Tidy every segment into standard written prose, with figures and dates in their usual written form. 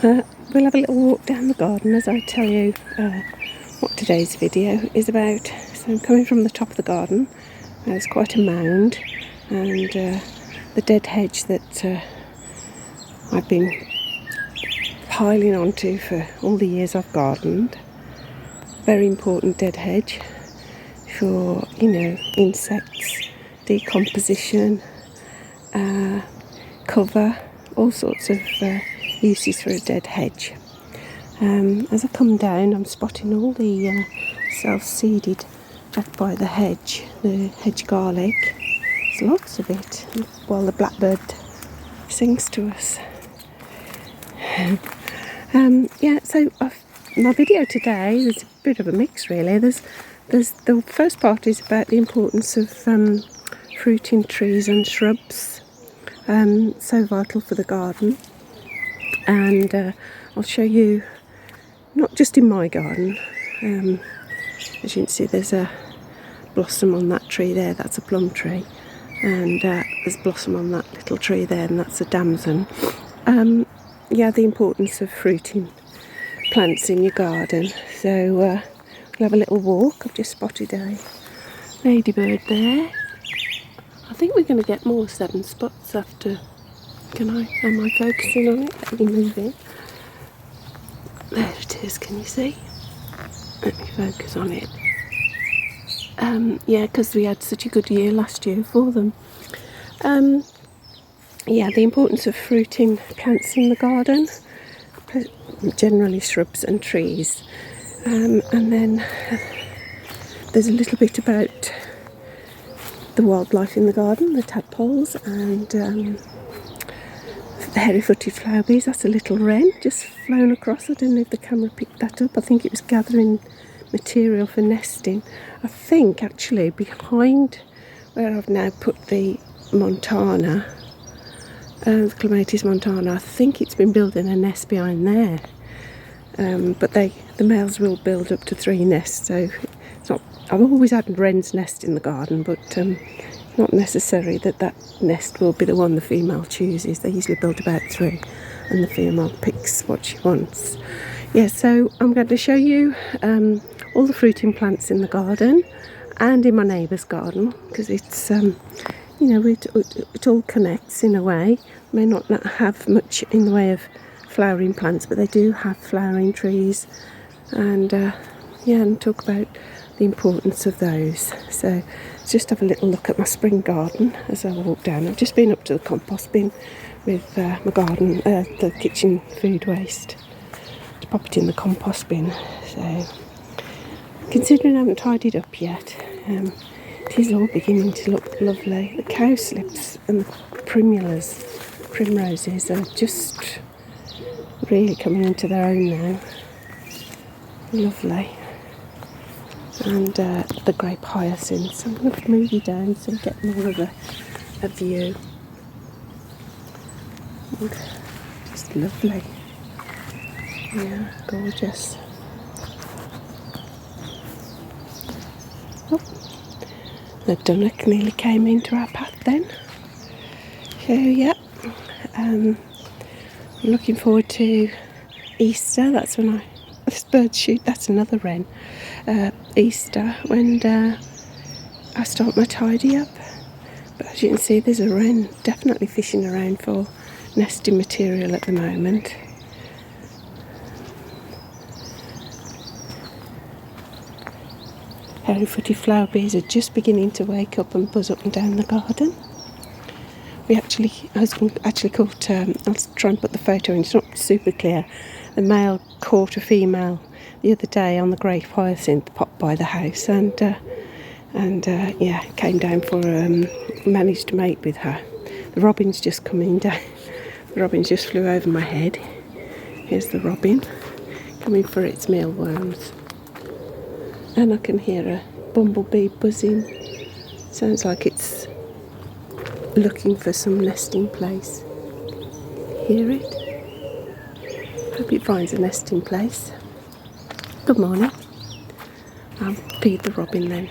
We'll have a little walk down the garden as I tell you what today's video is about. So I'm coming from the top of the garden. There's quite a mound, and the dead hedge that I've been piling onto for all the years I've gardened. Very important dead hedge for, insects, decomposition, cover, all sorts of uses for a dead hedge. As I come down, I'm spotting all the self-seeded back by the hedge garlic. There's lots of it while the blackbird sings to us. So my video today is a bit of a mix really. There's the first part is about the importance of fruiting trees and shrubs, so vital for the garden, and I'll show you not just in my garden. As you can see, there's a blossom on that tree there, that's a plum tree, and there's blossom on that little tree there, and that's a damson. The importance of fruiting plants in your garden. So we'll have a little walk. I've just spotted a ladybird there. I think we're going to get more 7 spots after. Am I focusing on it? Let me move it. There it is, can you see? Let me focus on it. Because we had such a good year last year for them. The importance of fruiting plants in the garden, generally shrubs and trees. And then there's a little bit about the wildlife in the garden, the tadpoles, and the hairy-footed flower bees. That's a little wren just flown across. I don't know if the camera picked that up. I think it was gathering material for nesting. I think actually behind where I've now put the montana, the clematis montana, I think it's been building a nest behind there. But the males will build up to 3 nests, so it's not. I've always had wren's nest in the garden, but not necessary that nest will be the one the female chooses. They usually build about 3, and the female picks what she wants. So I'm going to show you all the fruiting plants in the garden and in my neighbour's garden, because it's it all connects in a way. May not have much in the way of flowering plants, but they do have flowering trees, and talk about the importance of those. So let's just have a little look at my spring garden as I walk down. I've just been up to the compost bin with my garden, the kitchen food waste, to pop it in the compost bin. So considering I haven't tidied up yet, it is all beginning to look lovely. The cowslips and the primroses are just really coming into their own now. Lovely. And the grape hyacinths. I'm going to move you down so we get more of a view. And just lovely. Yeah, gorgeous. The dunnock nearly came into our path then. So I'm looking forward to Easter. That's when this bird shoot. That's another wren. Easter, when I start my tidy up. But as you can see, there's a wren definitely fishing around for nesting material at the moment. Hairy-footed flower bees are just beginning to wake up and buzz up and down the garden. Husband actually caught, I'll try and put the photo in, it's not super clear. The male caught a female the other day on the great hyacinth popped by the house, and came down for, managed to mate with her. The robin's just coming down. The robin just flew over my head. Here's the robin coming for its mealworms. And I can hear a bumblebee buzzing. Sounds like it's looking for some nesting place. Hear it? Hope it finds a nesting place. Good morning. I'll feed the robin then.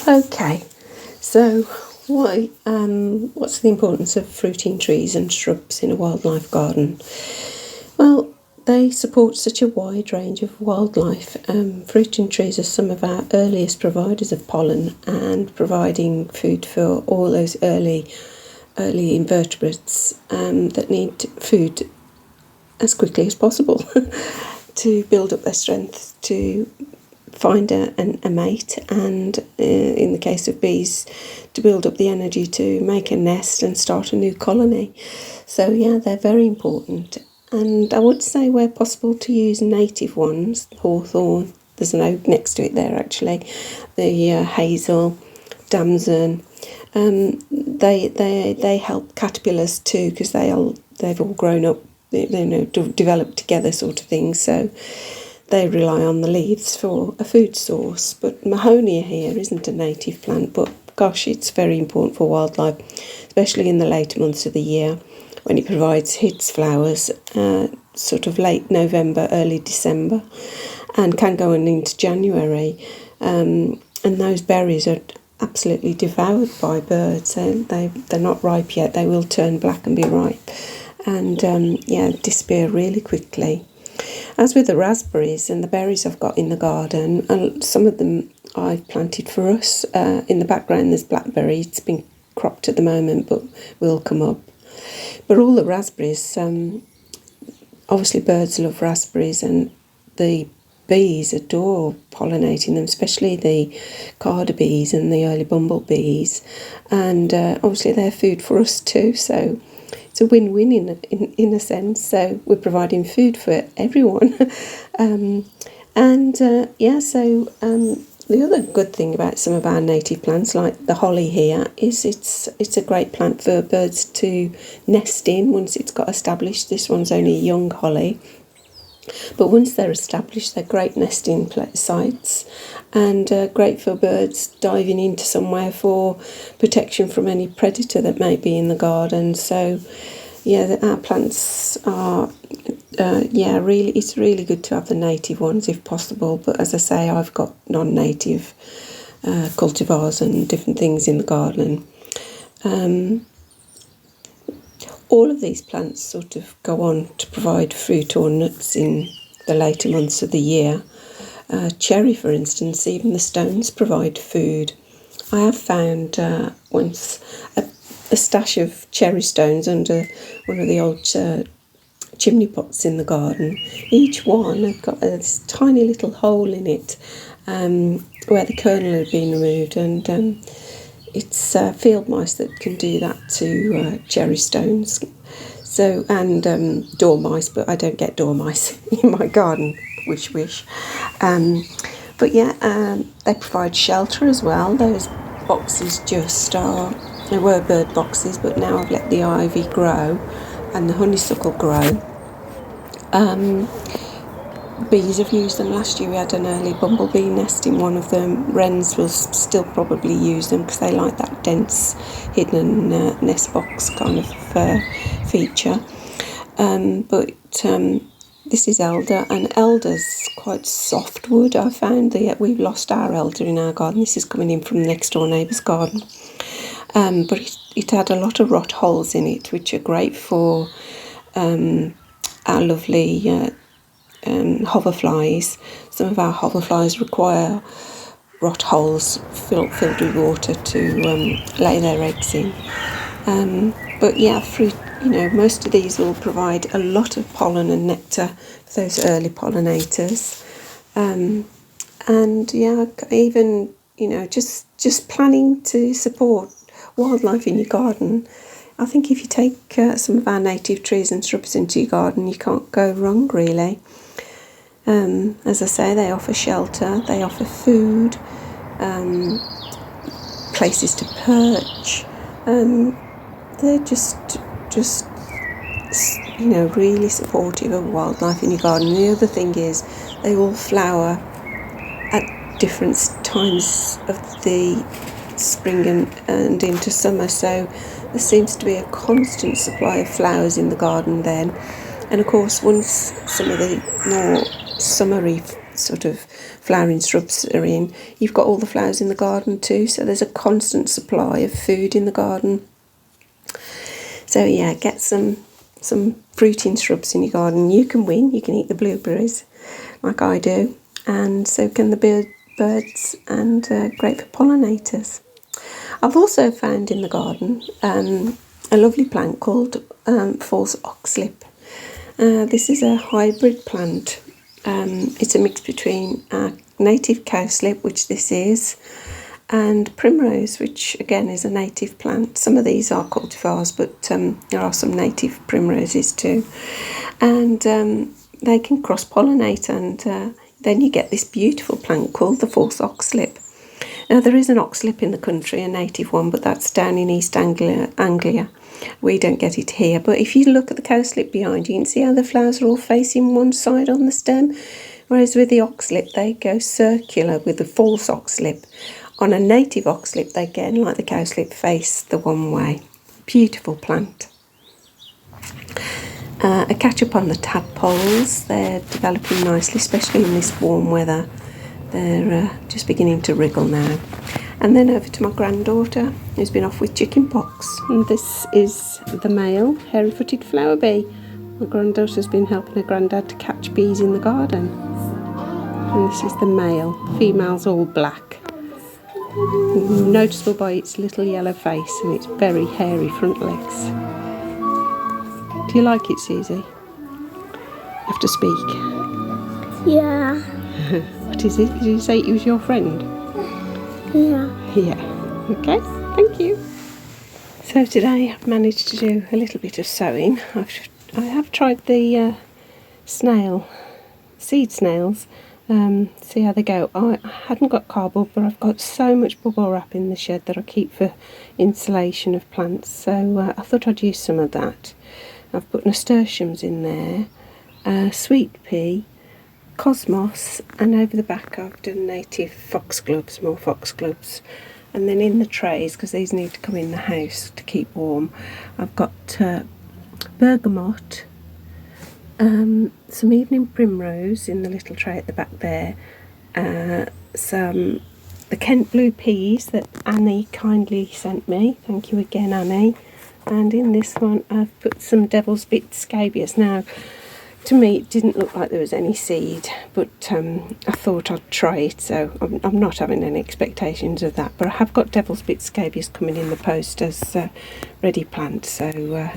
Okay, so what's the importance of fruiting trees and shrubs in a wildlife garden? Well, they support such a wide range of wildlife. Fruiting trees are some of our earliest providers of pollen and providing food for all those early invertebrates that need food as quickly as possible to build up their strength to find a mate, and in the case of bees, to build up the energy to make a nest and start a new colony. So yeah, they're very important. And I would say where possible to use native ones, hawthorn, there's an oak next to it there actually, the hazel, damson. They help caterpillars too, because they've all grown up, developed together sort of thing. So they rely on the leaves for a food source. But Mahonia here isn't a native plant, but gosh, it's very important for wildlife, especially in the later months of the year when it provides its flowers, sort of late November, early December, and can go on into January. And those berries are absolutely devoured by birds. They're not ripe yet. They will turn black and be ripe, and disappear really quickly. As with the raspberries and the berries I've got in the garden, and some of them I've planted for us. In the background there's blackberry. It's been cropped at the moment, but will come up. But all the raspberries, obviously birds love raspberries, and the bees adore pollinating them, especially the carder bees and the early bumblebees. And obviously they're food for us too, so it's a win-win in a sense. So we're providing food for everyone. The other good thing about some of our native plants, like the holly here, is it's a great plant for birds to nest in once it's got established. This one's only a young holly, but once they're established, they're great nesting sites, and great for birds diving into somewhere for protection from any predator that may be in the garden. So yeah, our plants are really, it's really good to have the native ones if possible. But as I say, I've got non-native cultivars and different things in the garden. All of these plants sort of go on to provide fruit or nuts in the later months of the year. Cherry, for instance, even the stones provide food. I have found once a stash of cherry stones under one of the old chimney pots in the garden. Each one had got this tiny little hole in it where the kernel had been removed, and it's field mice that can do that to cherry stones. So, and dormice, but I don't get dormice in my garden. Wish. But yeah, they provide shelter as well. Those boxes they were bird boxes, but now I've let the ivy grow and the honeysuckle grow. Bees have used them. Last year we had an early bumblebee nest in one of them. Wrens will still probably use them because they like that dense hidden nest box kind of feature. But this is elder, and elder's quite soft wood. I found that we've lost our elder in our garden. This is coming in from the next door neighbour's garden. But it had a lot of rot holes in it, which are great for our lovely hoverflies. Some of our hoverflies require rot holes filled with water to lay their eggs in. But yeah, fruit, most of these will provide a lot of pollen and nectar for those early pollinators. And yeah, even, just planning to support wildlife in your garden. I think if you take some of our native trees and shrubs into your garden, you can't go wrong, really. As I say, they offer shelter, they offer food, places to perch. They're just really supportive of wildlife in your garden. The other thing is they all flower at different times of the spring and into summer, so there seems to be a constant supply of flowers in the garden then. And of course, once some of the more summery sort of flowering shrubs are in, you've got all the flowers in the garden too, so there's a constant supply of food in the garden. So yeah, get some fruiting shrubs in your garden. You can win, you can eat the blueberries like I do, and so can the birds, and great for pollinators. I've also found in the garden a lovely plant called false oxlip. This is a hybrid plant. It's a mix between native cowslip, which this is, and primrose, which again is a native plant. Some of these are cultivars, but there are some native primroses too, and they can cross-pollinate, and then you get this beautiful plant called the false oxlip. Now there is an oxlip in the country, a native one, but that's down in East Anglia. We don't get it here, but if you look at the cowslip behind you, you can see how the flowers are all facing one side on the stem, whereas with the oxlip they go circular. With the false oxlip, on a native oxlip they again, like the cowslip, face the one way. Beautiful plant. A catch up on the tadpoles. They're developing nicely, especially in this warm weather. They're just beginning to wriggle now. And then over to my granddaughter, who's been off with chicken pox. And this is the male hairy-footed flower bee. My granddaughter's been helping her granddad to catch bees in the garden. And this is the male. Female's all black. Noticeable by its little yellow face and its very hairy front legs. Do you like it, Susie? You have to speak. Yeah. What is it? Did you say it was your friend? Yeah. Yeah. Okay, thank you. So today I've managed to do a little bit of sowing. I have tried the seed snails, see how they go. I hadn't got cardboard, but I've got so much bubble wrap in the shed that I keep for insulation of plants, so I thought I'd use some of that. I've put nasturtiums in there, sweet pea, cosmos, and over the back I've done native foxgloves, more foxgloves. And then in the trays, because these need to come in the house to keep warm, I've got bergamot, some evening primrose in the little tray at the back there, the Kent blue peas that Annie kindly sent me. Thank you again, Annie. And in this one I've put some devil's bit scabious. Now, to me it didn't look like there was any seed, but I thought I'd try it, so I'm not having any expectations of that. But I have got devil's bit scabious coming in the post as ready plant. So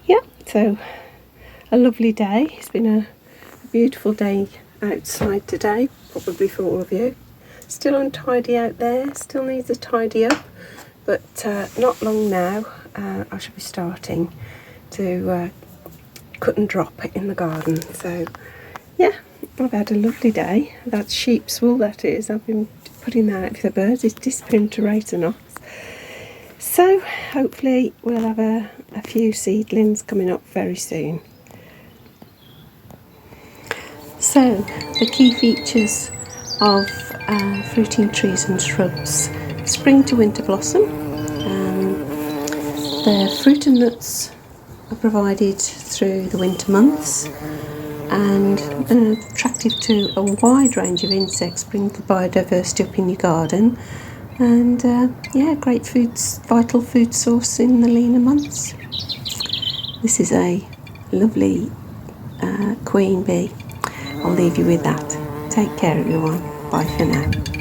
yeah, so a lovely day. It's been a beautiful day outside today, probably for all of you. Still untidy out there, still needs a tidy up, but not long now I shall be starting to cut and drop in the garden. So yeah, I've had a lovely day. That's sheep's wool, that is. I've been putting that out for the birds. It's disappearing to rate or not. So hopefully we'll have a few seedlings coming up very soon. So the key features of fruiting trees and shrubs: spring to winter blossom. The fruit and nuts are provided through the winter months and attractive to a wide range of insects, bring the biodiversity up in your garden, and yeah, great vital food source in the leaner months. This is a lovely queen bee. I'll leave you with that. Take care, everyone. Bye for now.